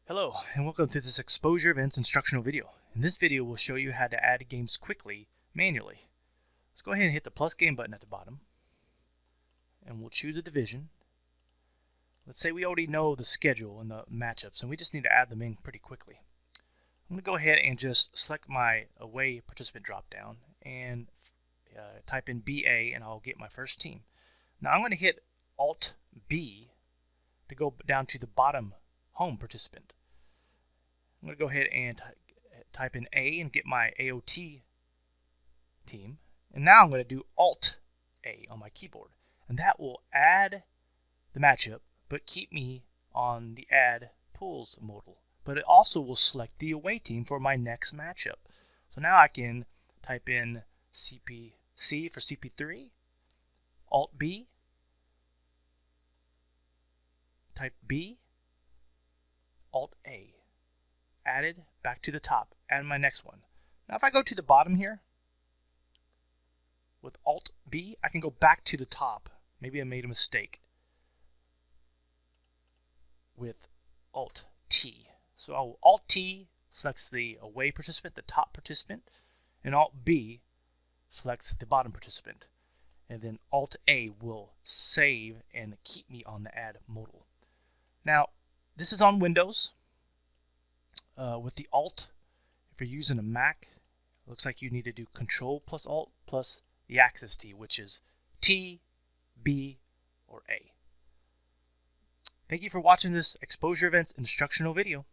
Hello, and welcome to this Exposure Events instructional video. In this video, we'll show you how to add games quickly, manually. Let's go ahead and hit the plus game button at the bottom, and we'll choose a division. Let's say we already know the schedule and the matchups, and we just need to add them in pretty quickly. I'm going to go ahead and just select my away participant drop down and type in BA, and I'll get my first team. Now I'm going to hit Alt B to go down to the bottom home participant. I'm going to go ahead and type in A and get my AOT team. And now I'm going to do Alt A on my keyboard. And that will add the matchup, but keep me on the add pools modal. But it also will select the away team for my next matchup. So now I can type in CPC for CP3, Alt B, type B, Alt A. Added back to the top, add my next one. Now if I go to the bottom here with Alt B, I can go back to the top. Maybe I made a mistake with Alt T. So Alt T selects the away participant, the top participant, and Alt B selects the bottom participant. And then Alt A will save and keep me on the add modal. Now this is on Windows. With the Alt, if you're using a Mac, it looks like you need to do Control plus Alt plus the Axis key, which is T, B, or A. Thank you for watching this Exposure Events instructional video.